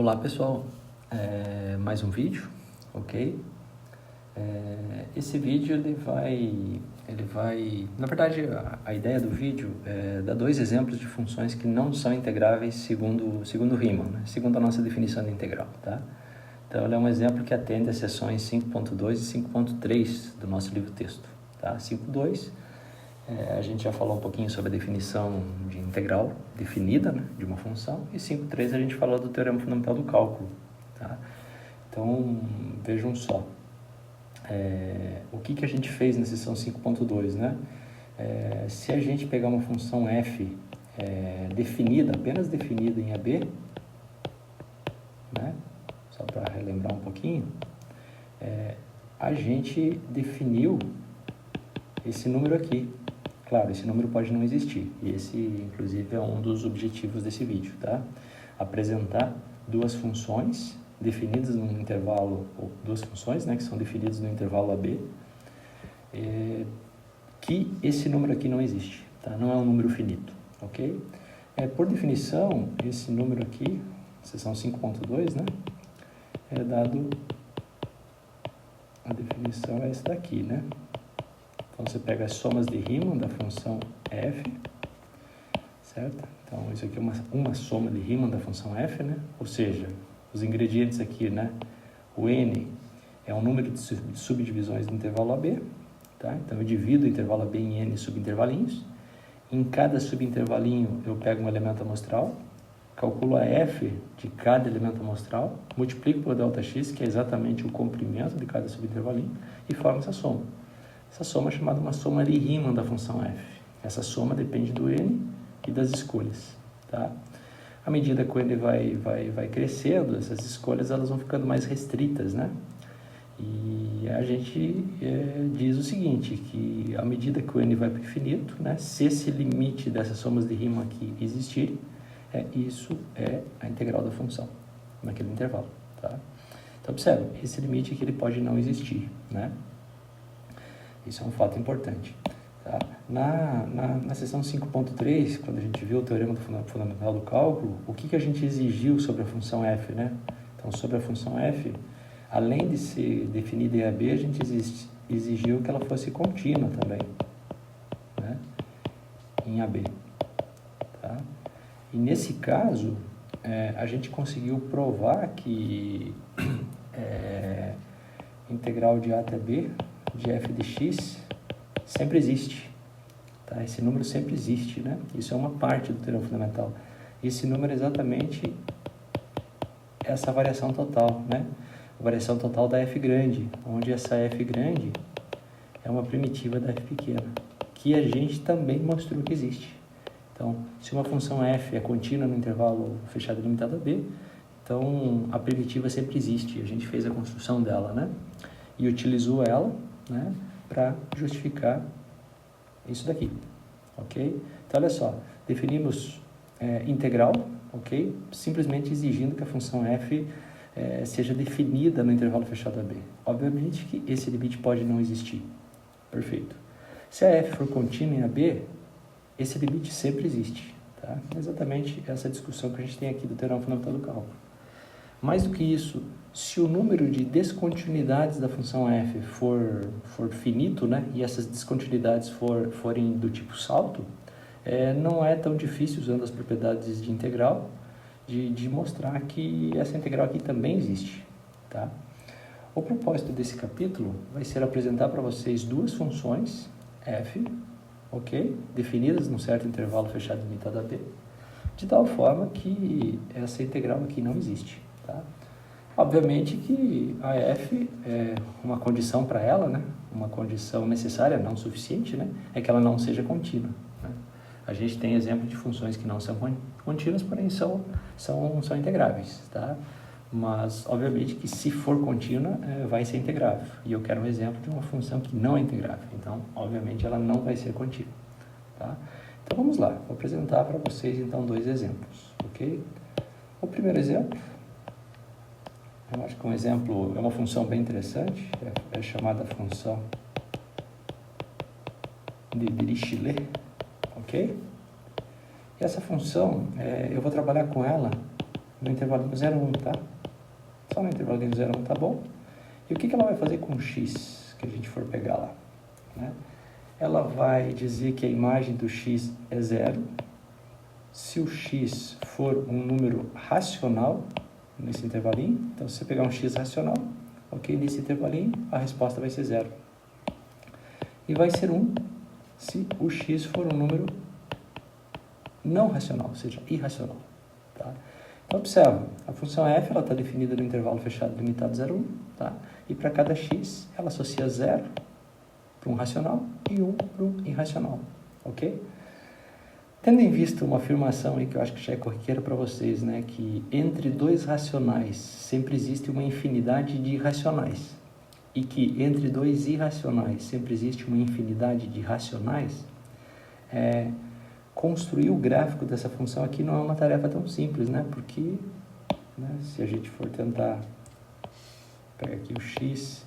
Olá pessoal, mais um vídeo, ok? Esse vídeo na verdade a ideia do vídeo é dar dois exemplos de funções que não são integráveis segundo Riemann, né? Segundo a nossa definição de integral, tá? Então ele é um exemplo que atende às seções 5.2 e 5.3 do nosso livro-texto, tá? 5.2, a gente já falou um pouquinho sobre a definição de integral definida, né, de uma função, e 5.3 a gente falou do teorema fundamental do cálculo, tá? Então, vejam só, o que a gente fez na seção 5.2, né? Se a gente pegar uma função f definida, apenas definida em AB, né, só para relembrar um pouquinho, a gente definiu esse número aqui. Claro, esse número pode não existir, e esse, inclusive, é um dos objetivos desse vídeo, tá? Apresentar duas funções definidas num intervalo, ou duas funções, né, que são definidas no intervalo AB, que esse número aqui não existe, tá? Não é um número finito, ok? Por definição, esse número aqui, seção 5.2, né, é dado, a definição é essa daqui, né? Então, você pega as somas de Riemann da função f, certo? Então, isso aqui é uma soma de Riemann da função f, né? Ou seja, os ingredientes aqui, né? O n é um número de subdivisões do intervalo AB, tá? Então, eu divido o intervalo AB em n subintervalinhos. Em cada subintervalinho, eu pego um elemento amostral, calculo a f de cada elemento amostral, multiplico por ΔX, que é exatamente o comprimento de cada subintervalinho, e formo essa soma. Essa soma é chamada uma soma de Riemann da função f. Essa soma depende do n e das escolhas, tá? À medida que o n vai crescendo, essas escolhas elas vão ficando mais restritas, né? E a gente diz o seguinte, que à medida que o n vai para o infinito, né, se esse limite dessas somas de Riemann aqui existir, isso é a integral da função, naquele intervalo, tá? Então, observe, esse limite aqui ele pode não existir, né? Isso é um fato importante, tá? Na seção 5.3, quando a gente viu o teorema fundamental do cálculo, o que a gente exigiu sobre a função f, né? Então, sobre a função f, além de ser definida em AB, a gente exigiu que ela fosse contínua também, né? Em AB, tá? E nesse caso, a gente conseguiu provar que integral de A até B de f de x sempre existe, tá? Esse número sempre existe, né? Isso é uma parte do teorema fundamental. Esse número é exatamente essa variação total, né? A variação total da f grande, onde essa f grande é uma primitiva da f pequena, que a gente também mostrou que existe. Então, se uma função f é contínua no intervalo fechado limitado a b, então a primitiva sempre existe. A gente fez a construção dela, né? E utilizou ela, né, para justificar isso daqui, ok? Então, olha só, definimos integral, ok? Simplesmente exigindo que a função f seja definida no intervalo fechado AB. Obviamente que esse limite pode não existir, perfeito. Se a f for contínua em AB, esse limite sempre existe, tá? É exatamente essa discussão que a gente tem aqui do teorema fundamental do cálculo. Mais do que isso, se o número de descontinuidades da função f for finito, né, e essas descontinuidades forem do tipo salto, não é tão difícil, usando as propriedades de integral, de mostrar que essa integral aqui também existe, tá? O propósito desse capítulo vai ser apresentar para vocês duas funções f, ok? Definidas num certo intervalo fechado limitado a b, de tal forma que essa integral aqui não existe, tá? Obviamente que a f é uma condição para ela, né? Uma condição necessária, não suficiente, né? É que ela não seja contínua, né? A gente tem exemplo de funções que não são contínuas, porém são integráveis, tá? Mas, obviamente, que se for contínua, vai ser integrável. E eu quero um exemplo de uma função que não é integrável. Então, obviamente, ela não vai ser contínua, tá? Então, vamos lá. Vou apresentar para vocês, então, dois exemplos, ok? O primeiro exemplo, eu acho que um exemplo, é uma função bem interessante, é chamada função de Dirichlet, ok? E essa função, eu vou trabalhar com ela no intervalinho 0,1, tá? Só no intervalinho 0,1, tá bom? E o que ela vai fazer com o x, que a gente for pegar lá, né? Ela vai dizer que a imagem do x é 0, se o x for um número racional, nesse intervalinho, então se você pegar um x racional, ok, nesse intervalinho, a resposta vai ser 0. E vai ser 1 se o x for um número não racional, ou seja, irracional. Tá? Então, observa, a função f está definida no intervalo fechado limitado 0,1, tá? E para cada x, ela associa 0 para um racional e 1 para um irracional, ok? Tendo em vista uma afirmação aí que eu acho que já é corriqueira para vocês, né? Que entre dois racionais sempre existe uma infinidade de irracionais e que entre dois irracionais sempre existe uma infinidade de racionais, construir o gráfico dessa função aqui não é uma tarefa tão simples, né? Porque, né, se a gente for tentar pegar aqui o x,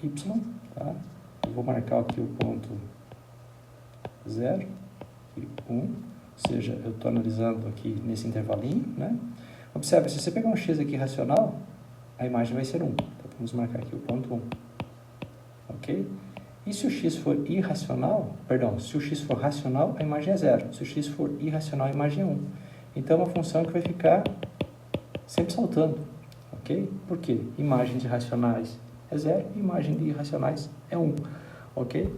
y, tá? Eu vou marcar aqui o ponto 0 e 1, ou seja, eu estou analisando aqui nesse intervalinho, né? Observe, se você pegar um x aqui racional, a imagem vai ser 1. Então, vamos marcar aqui o ponto 1, ok? E se o x for irracional, perdão, se o x for racional, a imagem é 0. Se o x for irracional, a imagem é 1. Então, é uma função que vai ficar sempre saltando, ok? Por quê? Imagem de racionais é 0, imagem de irracionais é 1, ok?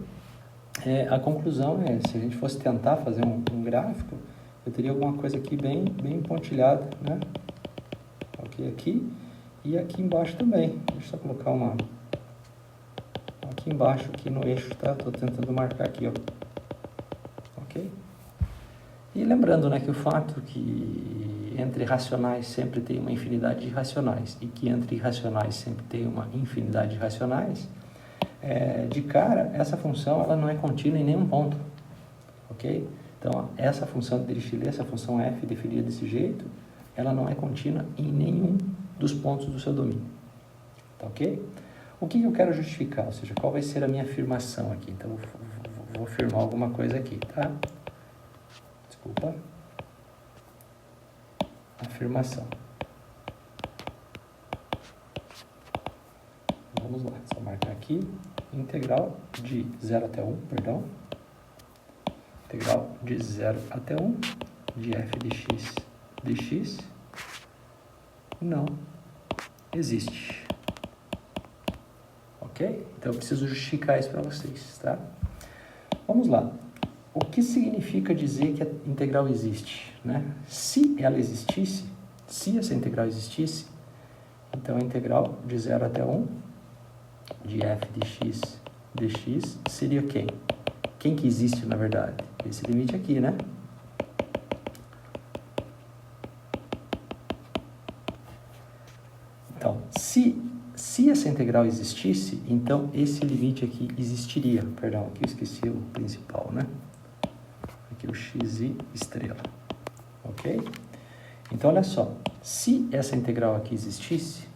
A conclusão é, se a gente fosse tentar fazer um gráfico, eu teria alguma coisa aqui bem pontilhada, né? Ok, aqui e aqui embaixo também. Deixa eu só colocar uma... aqui embaixo, aqui no eixo, tá? Estou tentando marcar aqui, ó. Ok? E lembrando, né, que o fato que entre racionais sempre tem uma infinidade de racionais e que entre irracionais sempre tem uma infinidade de racionais, de cara, essa função ela não é contínua em nenhum ponto, ok? Então, essa função de Dirichlet, essa função f definida desse jeito, ela não é contínua em nenhum dos pontos do seu domínio, tá ok? O que eu quero justificar, ou seja, qual vai ser a minha afirmação aqui? Então, eu vou afirmar alguma coisa aqui, tá? Desculpa. Afirmação. Vamos lá, só marcar aqui. Integral de 0 até 1, perdão. Integral de 0 até 1 de f de x dx não existe. Ok? Então, eu preciso justificar isso para vocês, tá? Vamos lá. O que significa dizer que a integral existe, né? Se ela existisse, se essa integral existisse, então a integral de 0 até 1 de f de x dx seria quem? Quem que existe, na verdade? Esse limite aqui, né? Então, se essa integral existisse, então esse limite aqui existiria. Perdão, aqui eu esqueci o principal, né? Aqui o xi estrela, ok? Então, olha só, se essa integral aqui existisse,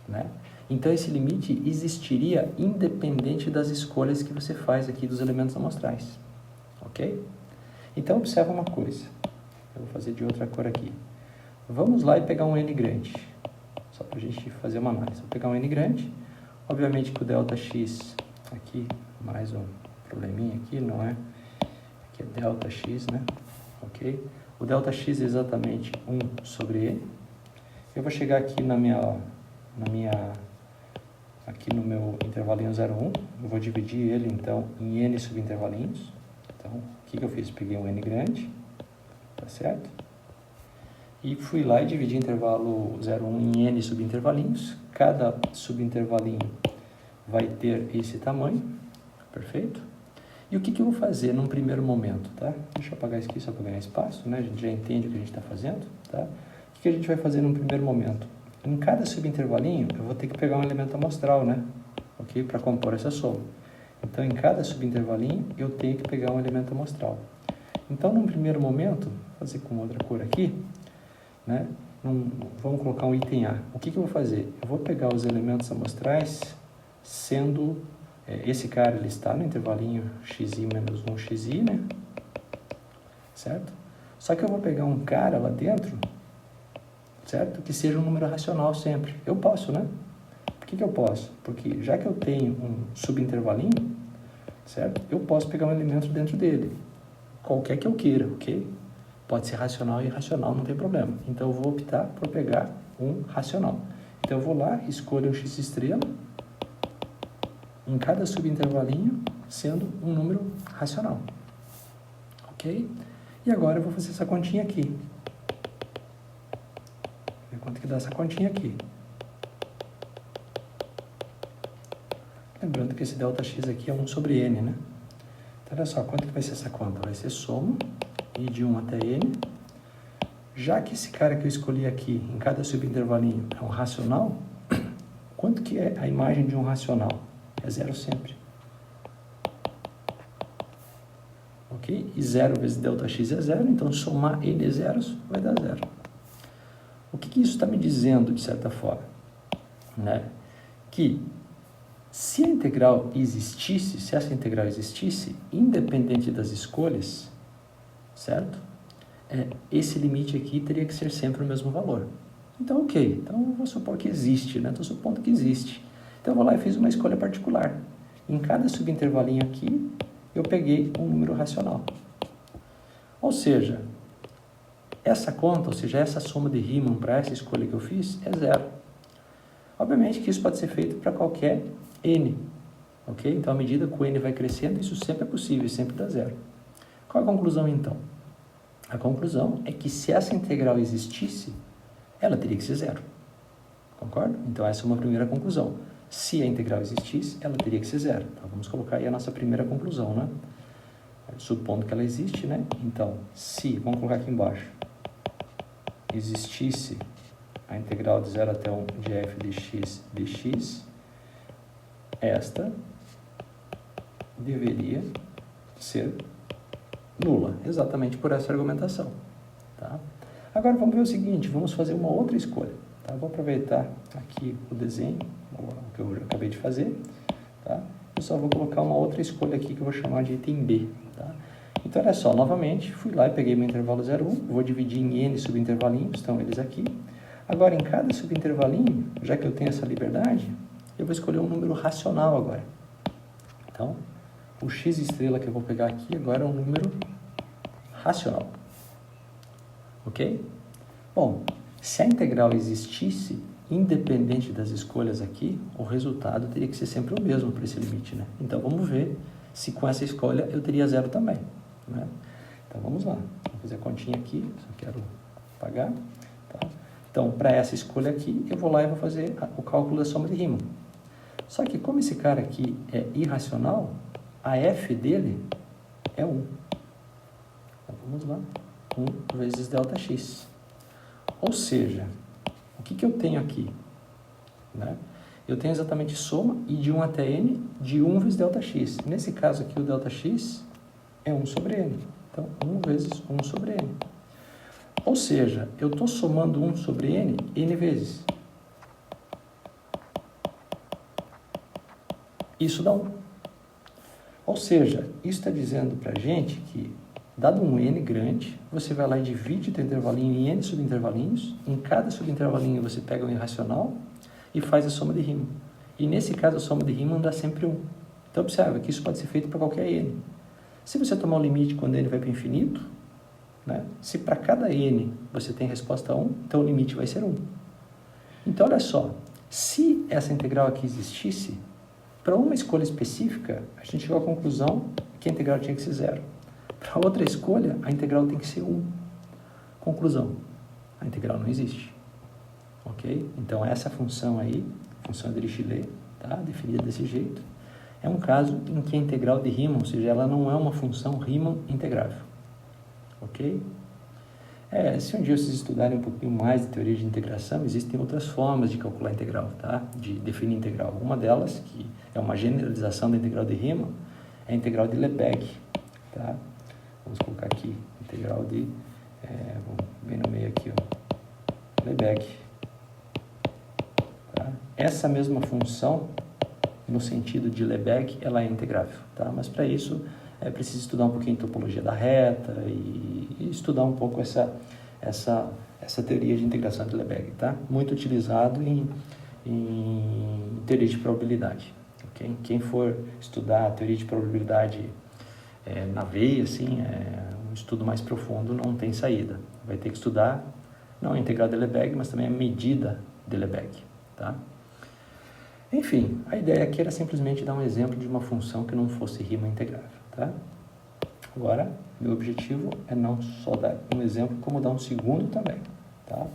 né? Então, esse limite existiria independente das escolhas que você faz aqui dos elementos amostrais, ok? Então, observa uma coisa, eu vou fazer de outra cor aqui. Vamos lá e pegar um n grande, só para a gente fazer uma análise. Vou pegar um n grande, obviamente que o Δx, aqui, mais um probleminha aqui, não é? Aqui é Δx, né? Ok? O Δx é exatamente 1 sobre e. Eu vou chegar aqui aqui no meu intervalinho 0,1, eu vou dividir ele, então, em n subintervalinhos. Então, o que eu fiz? Peguei um n grande, tá certo? E fui lá e dividi intervalo 0,1 em n subintervalinhos. Cada subintervalinho vai ter esse tamanho, perfeito? E o que eu vou fazer num primeiro momento, tá? Deixa eu apagar isso aqui só para ganhar espaço, né? A gente já entende o que a gente está fazendo, tá? O que a gente vai fazer num primeiro momento? Em cada subintervalinho, eu vou ter que pegar um elemento amostral, né? Ok? Para compor essa soma. Então, em cada subintervalinho, eu tenho que pegar um elemento amostral. Então, num primeiro momento, vou fazer com outra cor aqui, né? Vamos colocar um item A. O que eu vou fazer? Eu vou pegar os elementos amostrais sendo... esse cara, ele está no intervalinho xi menos 1xi, né? Certo? Só que eu vou pegar um cara lá dentro certo? Que seja um número racional sempre. Eu posso, né? Por que eu posso? Porque já que eu tenho um subintervalinho, certo? Eu posso pegar um elemento dentro dele, qualquer que eu queira, ok? Pode ser racional e irracional, não tem problema. Então, eu vou optar por pegar um racional. Então, eu vou lá, escolho um x estrela, em cada subintervalinho, sendo um número racional. Ok? E agora eu vou fazer essa continha aqui. Ver quanto que dá essa continha aqui. Lembrando que esse ΔX aqui é 1 sobre n, né? Então, olha só, quanto que vai ser essa conta? Vai ser soma, i de 1 até n. Já que esse cara que eu escolhi aqui, em cada subintervalinho, é um racional, quanto que é a imagem de um racional? É zero sempre. Ok? E 0 vezes ΔX é zero, então somar n zeros vai dar zero. O que isso está me dizendo, de certa forma? Né? Que se a integral existisse, se essa integral existisse, independente das escolhas, certo? Esse limite aqui teria que ser sempre o mesmo valor. Então, ok. Então, eu vou supor que existe, né? Estou supondo que existe. Então, eu vou lá e fiz uma escolha particular. Em cada subintervalinho aqui, eu peguei um número racional. Ou seja, essa conta, ou seja, essa soma de Riemann para essa escolha que eu fiz é zero. Obviamente que isso pode ser feito para qualquer n, ok? Então, à medida que o n vai crescendo, isso sempre é possível, sempre dá zero. Qual é a conclusão, então? A conclusão é que se essa integral existisse, ela teria que ser zero. Concorda? Então, essa é uma primeira conclusão. Se a integral existisse, ela teria que ser zero. Então, vamos colocar aí a nossa primeira conclusão, né? Supondo que ela existe, né? Então, se, vamos colocar aqui embaixo, existisse a integral de 0 até 1 de f de x dx, esta deveria ser nula, exatamente por essa argumentação. Tá? Agora vamos ver o seguinte, vamos fazer uma outra escolha. Tá? Vou aproveitar aqui o desenho, o que eu acabei de fazer, tá? Eu só vou colocar uma outra escolha aqui que eu vou chamar de item B. Tá? Então, olha só, novamente, fui lá e peguei meu intervalo 0, 1, vou dividir em n subintervalinhos, estão eles aqui. Agora, em cada subintervalinho, já que eu tenho essa liberdade, eu vou escolher um número racional agora. Então, o x estrela que eu vou pegar aqui agora é um número racional. Ok? Bom, se a integral existisse, independente das escolhas aqui, o resultado teria que ser sempre o mesmo para esse limite, né? Então, vamos ver se com essa escolha eu teria zero também, né? Então, vamos lá. Vou fazer a continha aqui, só quero pagar. Tá? Então, para essa escolha aqui, eu vou lá e vou fazer o cálculo da soma de Riemann. Só que como esse cara aqui é irracional, a f dele é 1. Então, vamos lá. 1 vezes ΔX. Ou seja, o que eu tenho aqui? Né? Eu tenho exatamente soma e de 1 até n de 1 vezes ΔX. Nesse caso aqui, o ΔX é 1 sobre n. Então, 1 vezes 1 sobre n. Ou seja, eu estou somando 1 sobre n vezes. Isso dá 1. Ou seja, isso está dizendo para a gente que, dado um n grande, você vai lá e divide o teu intervalinho em n subintervalinhos. Em cada subintervalinho você pega um irracional e faz a soma de Riemann. E nesse caso a soma de Riemann dá sempre 1. Então observa que isso pode ser feito para qualquer n. Se você tomar o limite quando n vai para o infinito, né? Se para cada n você tem resposta 1, então o limite vai ser 1. Então olha só, se essa integral aqui existisse, para uma escolha específica, a gente chegou à conclusão que a integral tinha que ser 0. Para outra escolha, a integral tem que ser 1. Conclusão, a integral não existe. Ok? Então, essa função aí, função de Dirichlet, tá? Definida desse jeito, é um caso em que a integral de Riemann, ou seja, ela não é uma função Riemann integrável. Ok? Se um dia vocês estudarem um pouquinho mais de teoria de integração, existem outras formas de calcular a integral, tá? De definir integral. Uma delas, que é uma generalização da integral de Riemann, é a integral de Lebesgue, tá? Vamos colocar aqui, integral de, bem no meio aqui, ó, Lebesgue. Tá? Essa mesma função, no sentido de Lebesgue, ela é integrável, tá? Mas para isso é preciso estudar um pouquinho de topologia da reta e estudar um pouco essa essa teoria de integração de Lebesgue, tá? Muito utilizado em teoria de probabilidade. Okay? Quem for estudar a teoria de probabilidade na veia, assim, um estudo mais profundo, não tem saída. Vai ter que estudar não a integral de Lebesgue, mas também a medida de Lebesgue, tá? Enfim, a ideia aqui era simplesmente dar um exemplo de uma função que não fosse Riemann integrável, tá? Agora, meu objetivo é não só dar um exemplo, como dar um segundo também, tá?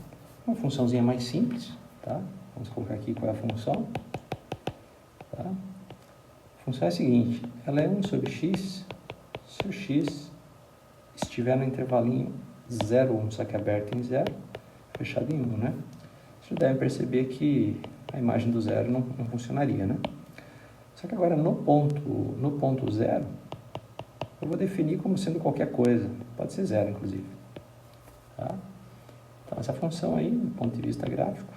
Uma funçãozinha mais simples, tá? Vamos colocar aqui qual é a função, tá? A função é a seguinte, ela é 1 sobre x, se o x estiver no intervalinho 0, 1, só que aberto em 0, fechado em 1, né? Vocês devem perceber que a imagem do 0 não funcionaria, né? Só que agora no ponto 0, eu vou definir como sendo qualquer coisa, pode ser 0 inclusive, tá? Então essa função aí, do ponto de vista gráfico,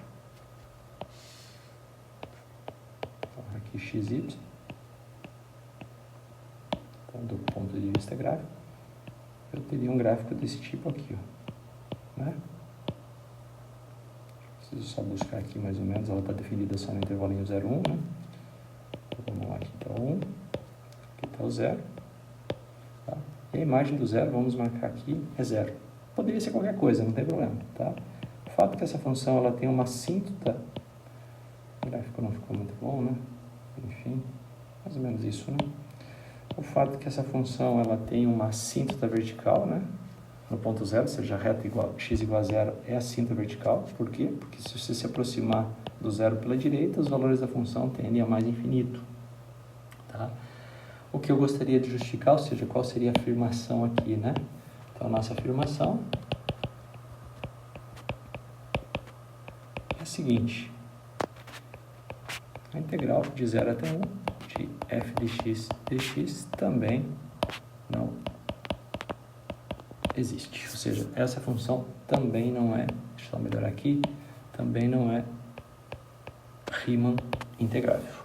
aqui xy, então, do ponto de vista gráfico, eu teria um gráfico desse tipo aqui, ó, né? Preciso só buscar aqui mais ou menos, ela está definida só no intervalinho 0, 1, né? Então, vamos lá, aqui está o 1, aqui está o 0, tá? E a imagem do 0, vamos marcar aqui, é 0. Poderia ser qualquer coisa, não tem problema, tá? O fato que essa função ela tem uma assíntota, o gráfico não ficou muito bom, né? Enfim, mais ou menos isso, né? O fato que essa função ela tem uma assíntota vertical, né? No ponto 0, ou seja, reta igual, x igual a 0 é assíntota vertical. Por quê? Porque se você se aproximar do 0 pela direita, os valores da função tendem a mais infinito, tá? O que eu gostaria de justificar, ou seja, qual seria a afirmação aqui, né? Então, a nossa afirmação é a seguinte. A integral de 0 até 1 de f de x dx também não existe. Ou seja, essa função também não é, deixa eu só melhorar aqui, também não é Riemann integrável.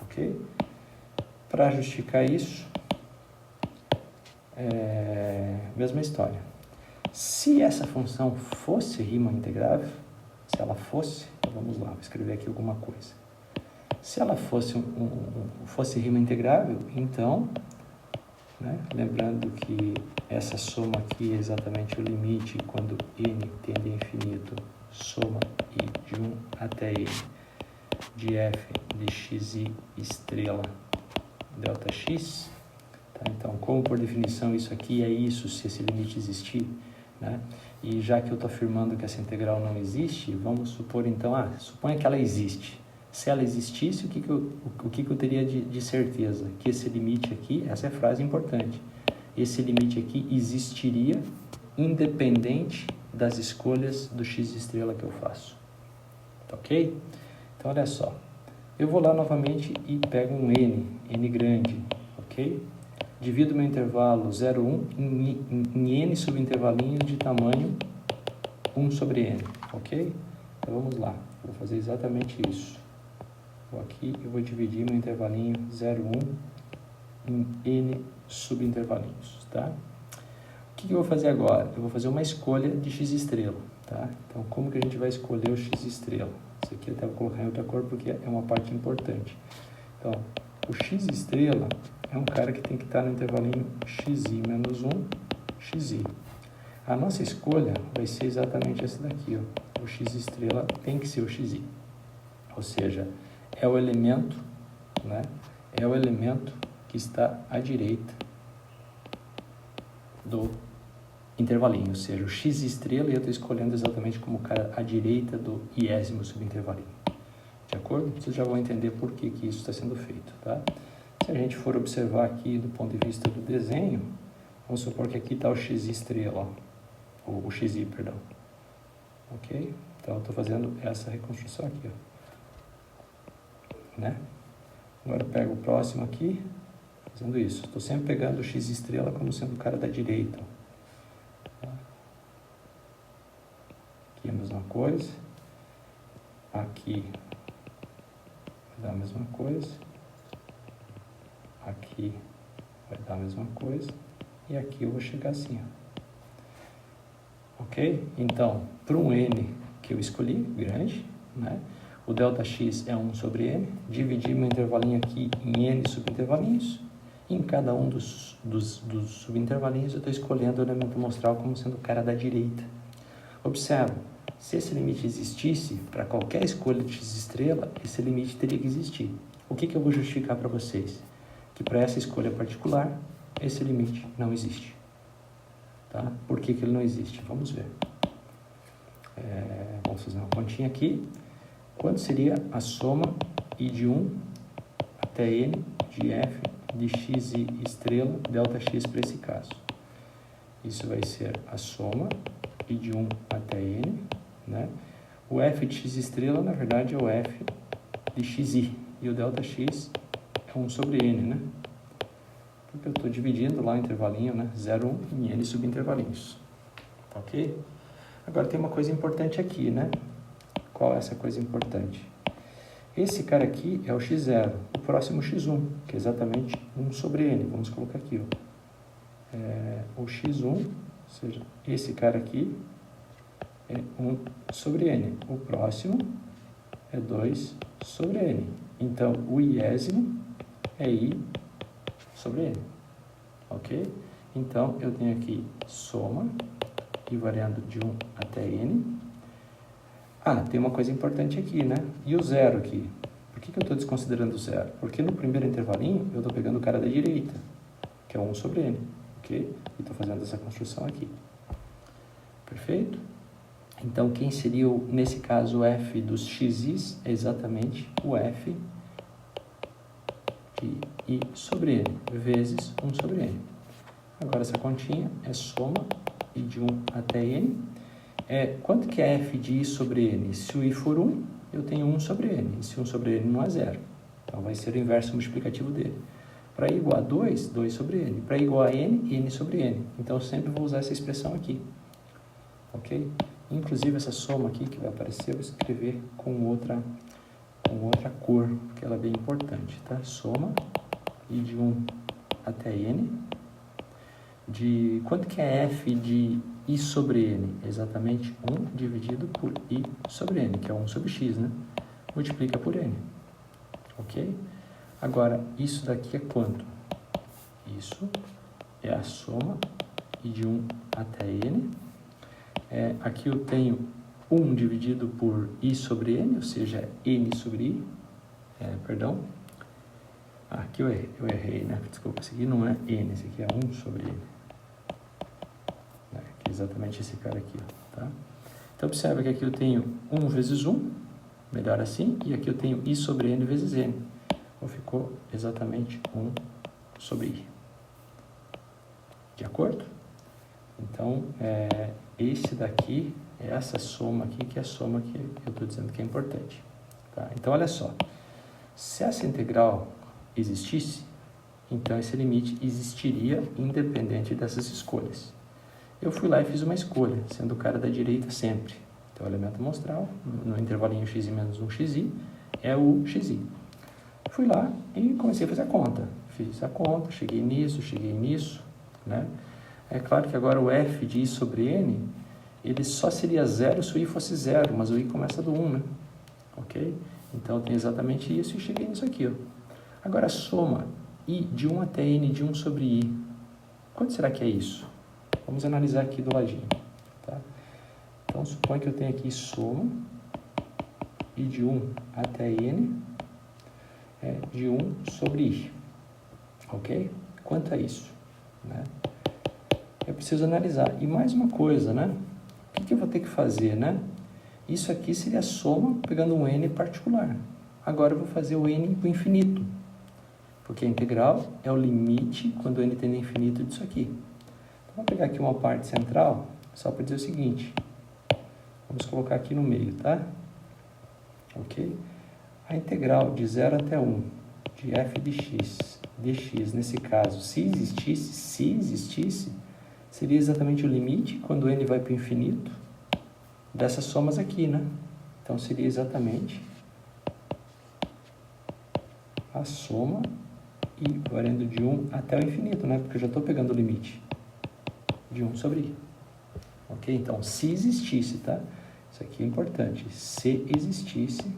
Ok? Para justificar isso, mesma história. Se essa função fosse Riemann integrável, se ela fosse, então vamos lá, vou escrever aqui alguma coisa. Se ela fosse fosse Riemann integrável, então, né, lembrando que essa soma aqui é exatamente o limite quando n tende a infinito, soma i de 1 até n de f de xi estrela delta x. Tá? Então, como por definição isso aqui é isso, se esse limite existir, né? E já que eu estou afirmando que essa integral não existe, vamos supor então, suponha que ela existe. Se ela existisse, o que eu teria de certeza? Que esse limite aqui, essa é a frase importante, esse limite aqui existiria independente das escolhas do x estrela que eu faço. Tá ok? Então, olha só. Eu vou lá novamente e pego um n grande, ok? Divido meu intervalo 0, 1 em n subintervalinhos de tamanho 1 sobre n, ok? Então, vamos lá. Vou fazer exatamente isso. Vou aqui e vou dividir meu intervalinho 0, 1 em n subintervalinhos, tá? O que eu vou fazer agora? Eu vou fazer uma escolha de x estrela, tá? Então, como que a gente vai escolher o x estrela? Isso aqui eu até vou colocar em outra cor porque é uma parte importante. Então, o x estrela é um cara que tem que estar no intervalinho xi menos 1, xi. A nossa escolha vai ser exatamente essa daqui, ó. O x estrela tem que ser o xi. Ou seja, é o elemento, né? É o elemento que está à direita do intervalinho, ou seja, o x estrela, e eu estou escolhendo exatamente como o cara à direita do iésimo subintervalinho. De acordo? Vocês já vão entender por que isso está sendo feito, tá? Se a gente for observar aqui do ponto de vista do desenho, vamos supor que aqui está o x estrela, ó, o xi, perdão. Ok? Então, eu estou fazendo essa reconstrução aqui, ó. Né? Agora eu pego o próximo aqui, fazendo isso. Estou sempre pegando o x estrela como sendo o cara da direita. Aqui a mesma coisa. Aqui vai dar a mesma coisa. Aqui vai dar a mesma coisa. E aqui eu vou chegar assim, ó. Ok? Então, para um n que eu escolhi, grande, né? O ΔX é 1 sobre n, dividi meu intervalinho aqui em n subintervalinhos, e em cada um dos subintervalinhos eu estou escolhendo o elemento amostral como sendo o cara da direita. Observa, se esse limite existisse, para qualquer escolha de x estrela, esse limite teria que existir. O que eu vou justificar para vocês? Que para essa escolha particular, esse limite não existe. Tá? Por que ele não existe? Vamos ver. Vamos fazer uma continha aqui. Quanto seria a soma I de 1 até n de f de x e estrela ΔX para esse caso? Isso vai ser a soma I de 1 até n, né? O f de x estrela, na verdade, é o f de xi, e o ΔX é 1 sobre n, né? Porque eu estou dividindo lá o intervalinho, né? 0, 1 em n subintervalinhos. Ok? Agora tem uma coisa importante aqui, né? Qual é essa coisa importante? Esse cara aqui é o x0, o próximo x1, que é exatamente 1 sobre n. Vamos colocar aqui, ó. O x1, ou seja, esse cara aqui é 1 sobre n. O próximo é 2 sobre n. Então, o iésimo é i sobre n. Ok? Então, eu tenho aqui soma, i variando de 1 até n. Tem uma coisa importante aqui, né? E o zero aqui? Por que eu estou desconsiderando o zero? Porque no primeiro intervalinho, eu estou pegando o cara da direita, que é 1 sobre n, ok? E estou fazendo essa construção aqui. Perfeito? Então, quem seria, nesse caso, o f dos xis é exatamente o f de i sobre n, vezes 1 sobre n. Agora, essa continha é soma i de 1 até n. Quanto que é f de i sobre n? Se o i for 1, eu tenho 1 sobre n. E se 1 sobre n não é 0. Então, vai ser o inverso multiplicativo dele. Para i igual a 2, 2 sobre n. Para i igual a n, n sobre n. Então, eu sempre vou usar essa expressão aqui. Ok? Inclusive, essa soma aqui que vai aparecer, eu vou escrever com outra cor, porque ela é bem importante. Tá? Soma i de 1 até n. De quanto que é f de i sobre n? Exatamente 1 dividido por i sobre n, que é 1 sobre x, né? Multiplica por n. Ok? Agora, isso daqui é quanto? Isso é a soma i de 1 até n. Aqui eu tenho 1 dividido por i sobre n, ou seja, n sobre i. Perdão. Aqui eu errei, né? Desculpa, esse aqui não é n, esse aqui é 1 sobre n. Exatamente esse cara aqui, ó, tá? Então, observa que aqui eu tenho 1 vezes 1, melhor assim, e aqui eu tenho i sobre n vezes n. Então, ficou exatamente 1 sobre i. De acordo? Então, esse daqui, essa soma aqui, que é a soma que eu estou dizendo que é importante. Tá? Então, olha só. Se essa integral existisse, então esse limite existiria independente dessas escolhas. Eu fui lá e fiz uma escolha, sendo o cara da direita sempre. Então, o elemento amostral, no intervalinho xi menos 1 xi, é o xi. Fui lá e comecei a fazer a conta. Fiz a conta, cheguei nisso, né? É claro que agora o f de i sobre n, ele só seria 0 se o i fosse 0, mas o i começa do 1, né? Ok? Então, eu tenho exatamente isso e cheguei nisso aqui, ó. Agora, a soma i de 1 até n de 1 sobre i. Quanto será que é isso? Vamos analisar aqui do ladinho, tá? Então, supõe que eu tenho aqui soma i de 1 até n de 1 sobre i, ok? Quanto é isso? Né? Eu preciso analisar. E mais uma coisa, né? O que eu vou ter que fazer, né? Isso aqui seria a soma pegando um n particular. Agora eu vou fazer o n para o infinito, porque a integral é o limite, quando o n tende a infinito, disso aqui. Vou pegar aqui uma parte central, só para dizer o seguinte. Vamos colocar aqui no meio, tá? Ok? A integral de 0 até 1 de f de x, dx, nesse caso, se existisse, seria exatamente o limite, quando n vai para o infinito, dessas somas aqui, né? Então, seria exatamente a soma i variando de 1 até o infinito, né? Porque eu já estou pegando o limite de 1 sobre i. Ok? Então, se existisse, tá? Isso aqui é importante. Se existisse,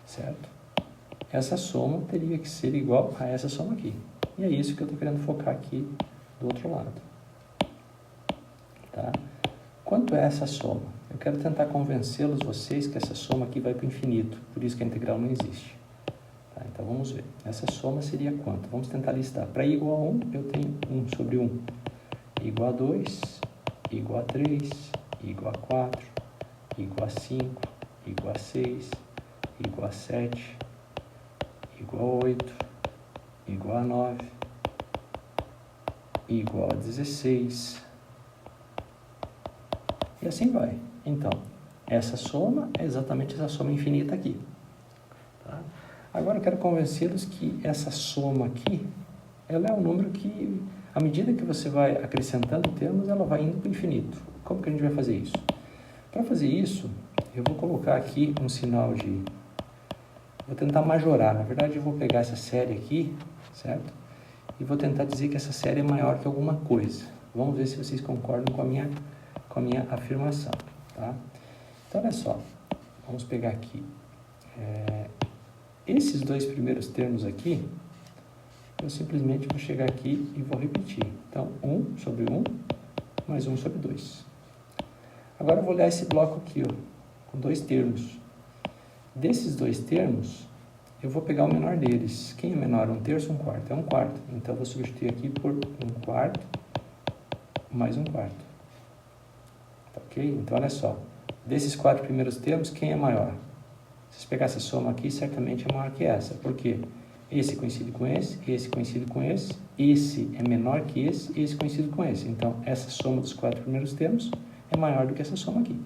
certo? Essa soma teria que ser igual a essa soma aqui. E é isso que eu estou querendo focar aqui do outro lado. Tá? Quanto é essa soma? Eu quero tentar convencê-los, vocês, que essa soma aqui vai para o infinito. Por isso que a integral não existe. Tá? Então, vamos ver. Essa soma seria quanto? Vamos tentar listar. Para i igual a 1, eu tenho 1 sobre 1. Igual a 2, igual a 3, igual a 4, igual a 5, igual a 6, igual a 7, igual a 8, igual a 9, igual a 16, e assim vai. Então, essa soma é exatamente essa soma infinita aqui. Tá? Agora eu quero convencê-los que essa soma aqui, ela é um número que, à medida que você vai acrescentando termos, ela vai indo para o infinito. Como que a gente vai fazer isso? Para fazer isso, eu vou colocar aqui um sinal de... Vou tentar majorar. Na verdade, eu vou pegar essa série aqui, certo? E vou tentar dizer que essa série é maior que alguma coisa. Vamos ver se vocês concordam com a minha afirmação, tá? Então, olha só. Vamos pegar aqui. Esses dois primeiros termos aqui, eu simplesmente vou chegar aqui e vou repetir. Então, 1 sobre 1 mais 1 sobre 2. Agora eu vou olhar esse bloco aqui, ó, com dois termos. Desses dois termos, eu vou pegar o menor deles. Quem é menor? 1/3 ou 1/4? É 1/4. Então, eu vou substituir aqui por 1/4 mais 1/4. Ok? Então, olha só. Desses 4 primeiros termos, quem é maior? Se você pegar essa soma aqui, certamente é maior que essa. Por quê? Esse coincide com esse coincide com esse é menor que esse coincide com esse. Então, essa soma dos 4 primeiros termos é maior do que essa soma aqui.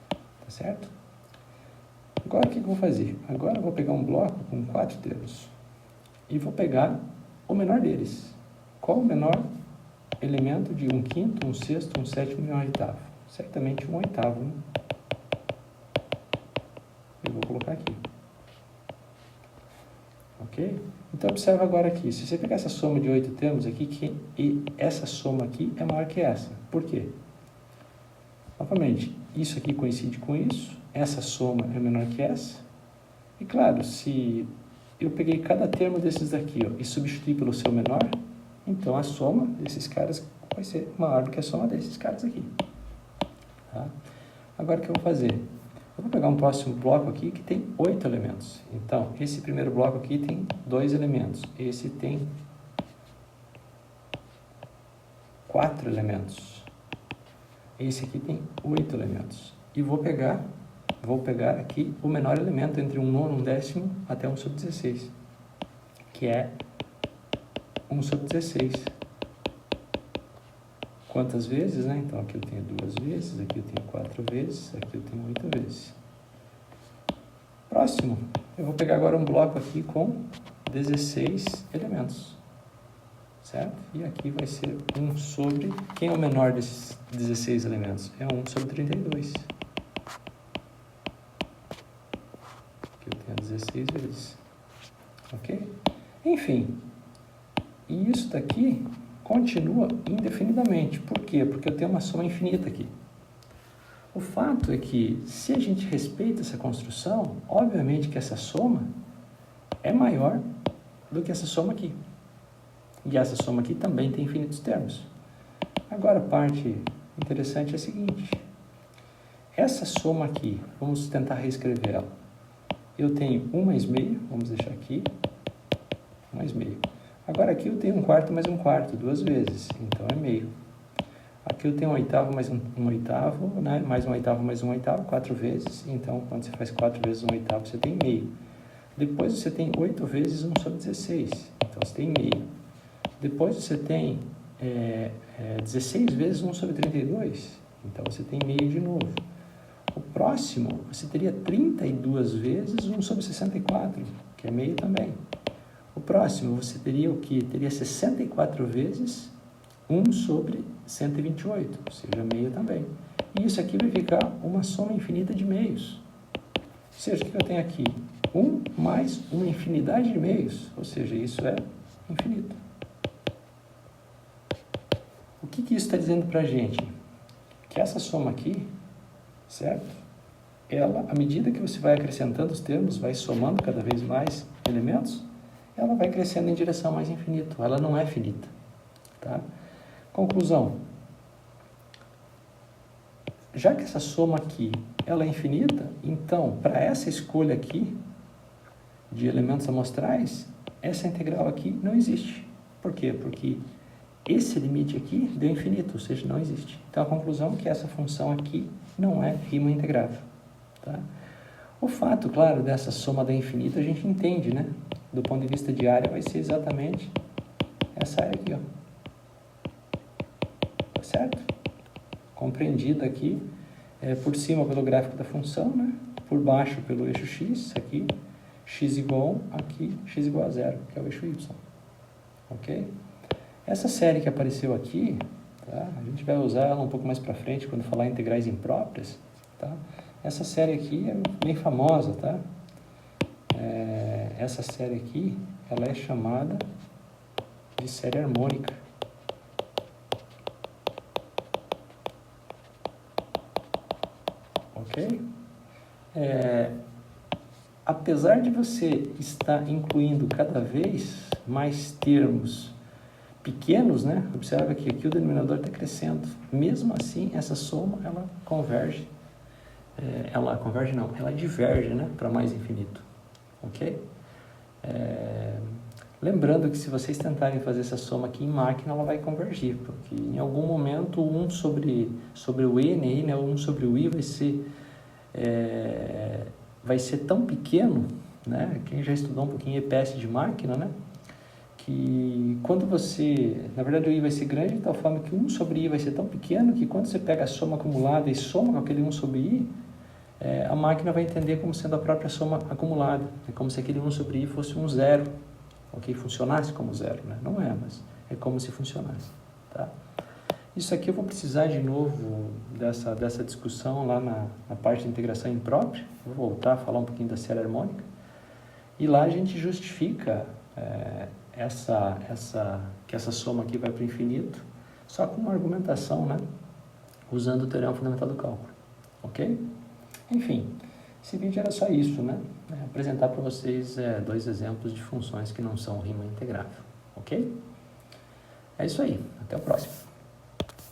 Tá certo? Agora, o que eu vou fazer? Agora eu vou pegar um bloco com 4 termos e vou pegar o menor deles. Qual o menor elemento de 1/5, 1/6, 1/7 e 1/8? Certamente 1/8, né? Eu vou colocar aqui. Ok? Então, observa agora aqui. Se você pegar essa soma de 8 termos aqui, e essa soma aqui é maior que essa. Por quê? Novamente, isso aqui coincide com isso. Essa soma é menor que essa. E claro, se eu peguei cada termo desses daqui, ó, e substituir pelo seu menor, então a soma desses caras vai ser maior do que a soma desses caras aqui. Tá? Agora, o que eu vou fazer? Eu vou pegar um próximo bloco aqui que tem 8 elementos. Então, esse primeiro bloco aqui tem 2 elementos. Esse tem 4 elementos. Esse aqui tem 8 elementos. E vou pegar aqui o menor elemento entre 1/9, 1/10 até 1 sobre 16, que é 1 sobre 16. Quantas vezes, né? Então, aqui eu tenho 2 vezes, aqui eu tenho 4 vezes, aqui eu tenho 8 vezes. Próximo, eu vou pegar agora um bloco aqui com 16 elementos, certo? E aqui vai ser 1 sobre... Quem é o menor desses 16 elementos? É 1 sobre 32. Aqui eu tenho 16 vezes. Ok? Enfim, e isso daqui continua indefinidamente. Por quê? Porque eu tenho uma soma infinita aqui. O fato é que, se a gente respeita essa construção, obviamente que essa soma é maior do que essa soma aqui. E essa soma aqui também tem infinitos termos. Agora, a parte interessante é a seguinte. Essa soma aqui, vamos tentar reescrever ela. Eu tenho 1 mais meio, vamos deixar aqui, 1 mais meio. Agora aqui eu tenho 1/4 mais 1/4, 2 vezes, então é meio. Aqui eu tenho 1/8 mais 1/8, né? Mais 1/8 mais 1/8, 4 vezes. Então, quando você faz 4 vezes 1/8, você tem meio. Depois você tem 8 vezes 1 sobre 16, então você tem meio. Depois você tem 16 vezes 1 sobre 32, então você tem meio de novo. O próximo, você teria 32 vezes 1 sobre 64, que é meio também. O próximo, você teria o quê? Teria 64 vezes 1 sobre 128, ou seja, meio também. E isso aqui vai ficar uma soma infinita de meios. Ou seja, o que eu tenho aqui? 1 mais uma infinidade de meios, ou seja, isso é infinito. que isso está dizendo para a gente? Que essa soma aqui, certo? Ela, à medida que você vai acrescentando os termos, vai somando cada vez mais elementos, ela vai crescendo em direção mais infinito. Ela não é finita, tá? Conclusão. Já que essa soma aqui, ela é infinita, então, para essa escolha aqui, de elementos amostrais, essa integral aqui não existe. Por quê? Porque esse limite aqui deu infinito, ou seja, não existe. Então, a conclusão é que essa função aqui não é Riemann integrável. Tá? O fato, claro, dessa soma da infinita, a gente entende, né? Do ponto de vista de área, vai ser exatamente essa área aqui, ó. Tá certo? Compreendida aqui, por cima pelo gráfico da função, né? Por baixo pelo eixo x, aqui, x igual a 1, aqui, x igual a 0, que é o eixo y. Ok? Essa série que apareceu aqui, tá? A gente vai usar ela um pouco mais para frente, quando falar integrais impróprias, tá? Essa série aqui é bem famosa, tá? Essa série aqui, ela é chamada de série harmônica. Ok? Apesar de você estar incluindo cada vez mais termos pequenos, né? Observa que aqui o denominador está crescendo. Mesmo assim, essa soma, ela converge. Ela diverge, né? Para mais infinito. Ok? Lembrando que se vocês tentarem fazer essa soma aqui em máquina, ela vai convergir, porque em algum momento 1 sobre o n, aí, né? 1 sobre o i vai ser tão pequeno, né? Quem já estudou um pouquinho EPS de máquina, né? Que quando você, na verdade o i vai ser grande de tal forma que 1 sobre i vai ser tão pequeno que quando você pega a soma acumulada e soma com aquele 1 sobre i, a máquina vai entender como sendo a própria soma acumulada. É como se aquele 1 sobre i fosse um zero, ok? Funcionasse como zero, né? Não é, mas é como se funcionasse, tá? Isso aqui eu vou precisar de novo dessa discussão lá na parte de integração imprópria. Vou voltar a falar um pouquinho da série harmônica. E lá a gente justifica que essa soma aqui vai para o infinito, só com uma argumentação, né? Usando o teorema fundamental do cálculo. Ok? Enfim, esse vídeo era só isso, né? Apresentar para vocês 2 exemplos de funções que não são Riemann integrável. Ok? É isso aí. Até o próximo.